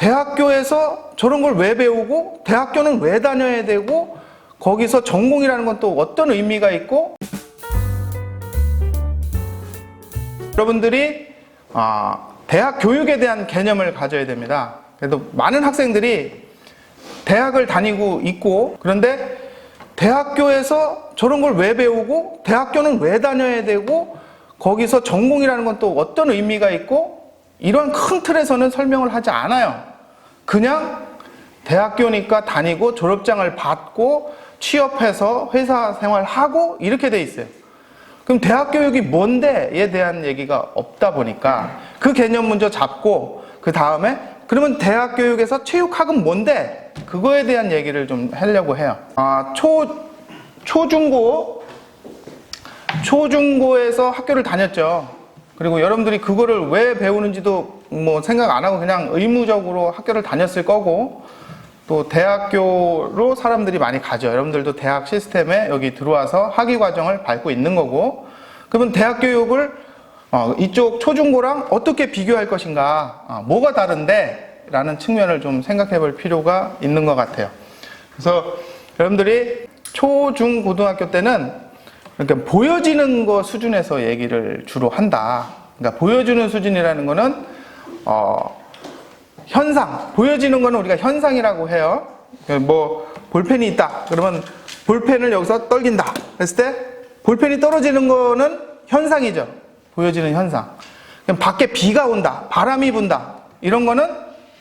대학교에서 저런 걸 왜 배우고 대학교는 왜 다녀야 되고 거기서 전공이라는 건 또 어떤 의미가 있고, 여러분들이 대학 교육에 대한 개념을 가져야 됩니다. 그래도 많은 학생들이 대학을 다니고 있고, 그런데 대학교에서 저런 걸 왜 배우고 대학교는 왜 다녀야 되고 거기서 전공이라는 건 또 어떤 의미가 있고, 이런 큰 틀에서는 설명을 하지 않아요. 그냥 대학교니까 다니고 졸업장을 받고 취업해서 회사 생활하고 이렇게 돼 있어요. 그럼 대학 교육이 뭔데에 대한 얘기가 없다 보니까 그 개념 먼저 잡고, 그 다음에 그러면 대학 교육에서 체육학은 뭔데? 그거에 대한 얘기를 좀 하려고 해요. 초중고에서 학교를 다녔죠. 그리고 여러분들이 그거를 왜 배우는지도 뭐 생각 안 하고 그냥 의무적으로 학교를 다녔을 거고, 또 대학교로 사람들이 많이 가죠. 여러분들도 대학 시스템에 여기 들어와서 학위 과정을 밟고 있는 거고, 그러면 대학 교육을 이쪽 초중고랑 어떻게 비교할 것인가, 뭐가 다른데? 라는 측면을 좀 생각해 볼 필요가 있는 것 같아요. 그래서 여러분들이 초중고등학교 때는 그러니까 보여지는 거 수준에서 얘기를 주로 한다. 그러니까 보여주는 수준이라는 거는 현상, 보여지는 거는 우리가 현상이라고 해요. 뭐 볼펜이 있다 그러면 볼펜을 여기서 떨긴다 했을 때 볼펜이 떨어지는 거는 현상이죠. 보여지는 현상. 그럼 밖에 비가 온다, 바람이 분다, 이런 거는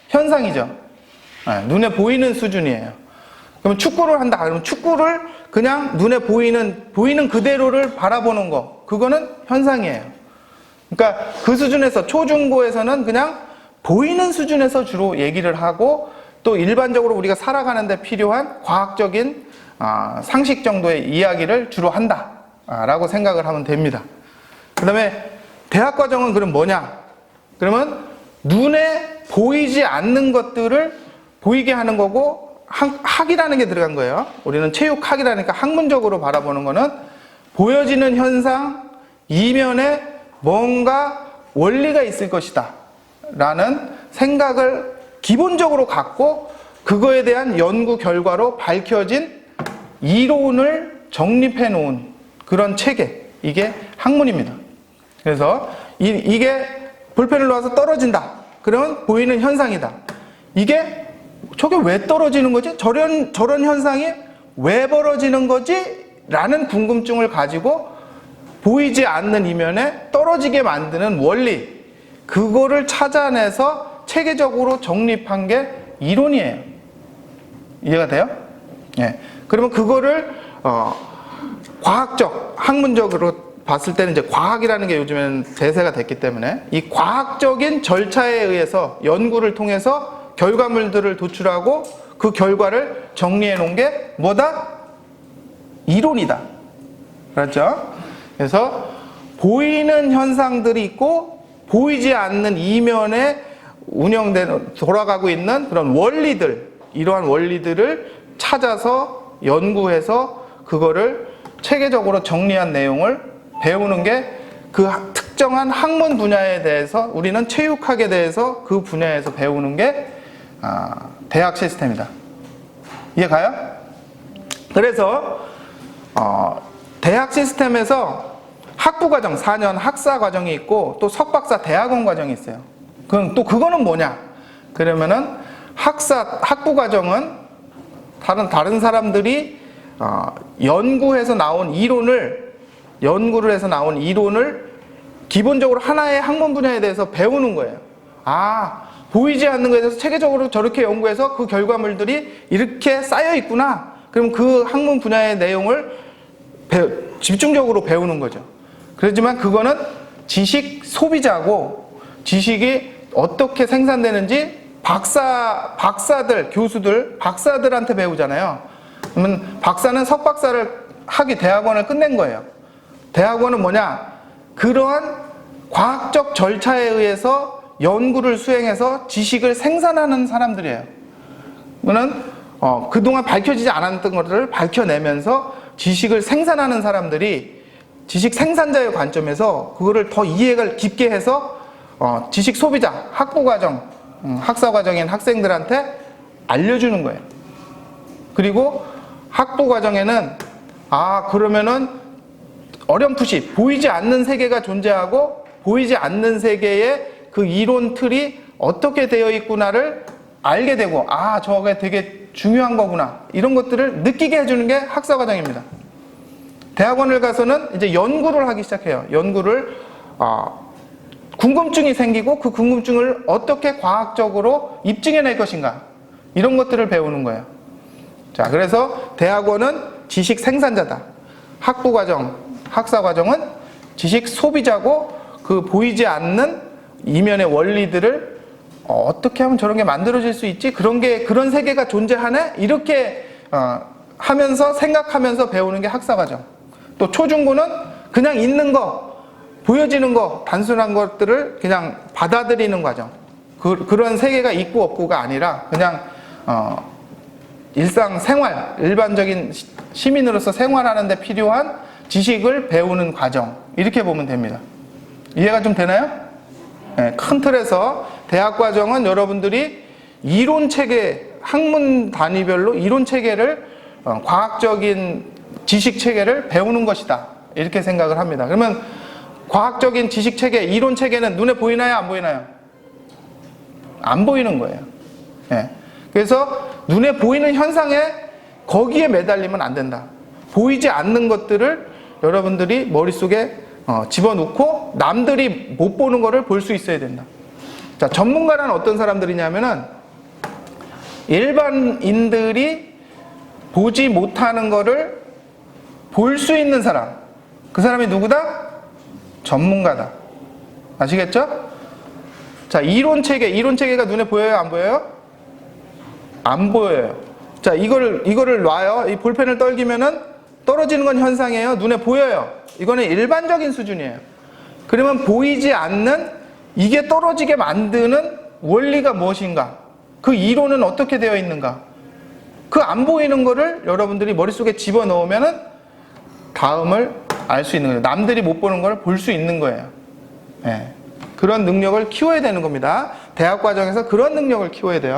현상이죠. 눈에 보이는 수준이에요. 그러면 축구를 한다 그러면 축구를 그냥 눈에 보이는 그대로를 바라보는 거, 그거는 현상이에요. 그러니까 그 수준에서, 초중고에서는 그냥 보이는 수준에서 주로 얘기를 하고, 또 일반적으로 우리가 살아가는데 필요한 과학적인 상식 정도의 이야기를 주로 한다 라고 생각을 하면 됩니다. 그 다음에 대학과정은 그럼 뭐냐? 그러면 눈에 보이지 않는 것들을 보이게 하는 거고, 학이라는 게 들어간 거예요. 우리는 체육학이라니까 학문적으로 바라보는 거는 보여지는 현상 이면에 뭔가 원리가 있을 것이다 라는 생각을 기본적으로 갖고, 그거에 대한 연구 결과로 밝혀진 이론을 정립해 놓은 그런 체계, 이게 학문입니다. 그래서 이게 볼펜을 놓아서 떨어진다 그러면 보이는 현상이다. 저게 왜 떨어지는 거지? 저런 현상이 왜 벌어지는 거지? 라는 궁금증을 가지고 보이지 않는 이면에 떨어지게 만드는 원리, 그거를 찾아내서 체계적으로 정립한 게 이론이에요. 이해가 돼요? 예. 그러면 그거를 과학적, 학문적으로 봤을 때는 이제 과학이라는 게 요즘에는 대세가 됐기 때문에 이 과학적인 절차에 의해서 연구를 통해서 결과물들을 도출하고 그 결과를 정리해 놓은 게 뭐다? 이론이다. 그렇죠? 그래서 보이는 현상들이 있고 보이지 않는 이면에 돌아가고 있는 그런 원리들, 이러한 원리들을 찾아서 연구해서 그거를 체계적으로 정리한 내용을 배우는 게 그 특정한 학문 분야에 대해서, 우리는 체육학에 대해서 그 분야에서 배우는 게 대학 시스템이다. 이해 가요? 그래서 대학 시스템에서 학부과정 4년 학사 과정이 있고 또 석박사 대학원 과정이 있어요. 그럼 또 그거는 뭐냐? 그러면은 학부과정은 다른 사람들이 연구를 해서 나온 이론을 기본적으로 하나의 학문 분야에 대해서 배우는 거예요. 보이지 않는 것에 대해서 체계적으로 저렇게 연구해서 그 결과물들이 이렇게 쌓여 있구나. 그럼 그 학문 분야의 내용을 집중적으로 배우는 거죠. 그렇지만 그거는 지식 소비자고, 지식이 어떻게 생산되는지 박사들, 교수들, 박사들한테 배우잖아요. 그러면 박사는 석박사를 하기 대학원을 끝낸 거예요. 대학원은 뭐냐? 그러한 과학적 절차에 의해서 연구를 수행해서 지식을 생산하는 사람들이에요. 그거는 그동안 밝혀지지 않았던 것들을 밝혀내면서 지식을 생산하는 사람들이 지식 생산자의 관점에서 그거를 더 이해를 깊게 해서 지식 소비자, 학부과정, 학사 과정인 학생들한테 알려주는 거예요. 그리고 학부 과정에는 그러면은 어렴풋이 보이지 않는 세계가 존재하고 보이지 않는 세계의 그 이론 틀이 어떻게 되어 있구나를 알게 되고 저게 되게 중요한 거구나 이런 것들을 느끼게 해주는 게 학사 과정입니다. 대학원을 가서는 이제 연구를 하기 시작해요. 연구를 궁금증이 생기고 그 궁금증을 어떻게 과학적으로 입증해낼 것인가 이런 것들을 배우는 거예요. 자, 그래서 대학원은 지식 생산자다. 학부 과정, 학사 과정은 지식 소비자고 그 보이지 않는 이면의 원리들을 어떻게 하면 저런 게 만들어질 수 있지? 그런 세계가 존재하네? 이렇게 하면서 생각하면서 배우는 게 학사 과정. 또 초중고는 그냥 있는 거, 보여지는 거, 단순한 것들을 그냥 받아들이는 과정. 그런 세계가 있고 없고가 아니라 그냥 일상생활, 일반적인 시민으로서 생활하는 데 필요한 지식을 배우는 과정. 이렇게 보면 됩니다. 이해가 좀 되나요? 네, 큰 틀에서 대학 과정은 여러분들이 이론 체계, 학문 단위별로 이론 체계를 과학적인 지식 체계를 배우는 것이다. 이렇게 생각을 합니다. 그러면 과학적인 지식 체계, 이론 체계는 눈에 보이나요? 안 보이나요? 안 보이는 거예요. 네. 그래서 눈에 보이는 현상에 거기에 매달리면 안 된다. 보이지 않는 것들을 여러분들이 머릿속에 집어넣고 남들이 못 보는 거를 볼 수 있어야 된다. 자, 전문가란 어떤 사람들이냐면은 일반인들이 보지 못하는 거를 볼 수 있는 사람. 그 사람이 누구다? 전문가다. 아시겠죠? 자, 이론 체계가 눈에 보여요? 안 보여요? 안 보여요. 자, 이거를 놔요. 이 볼펜을 떨기면은 떨어지는 건 현상이에요. 눈에 보여요. 이거는 일반적인 수준이에요. 그러면 보이지 않는 이게 떨어지게 만드는 원리가 무엇인가? 그 이론은 어떻게 되어 있는가? 그 안 보이는 거를 여러분들이 머릿속에 집어넣으면은 다음을 알 수 있는 거예요. 남들이 못 보는 걸 볼 수 있는 거예요. 네. 그런 능력을 키워야 되는 겁니다. 대학 과정에서 그런 능력을 키워야 돼요.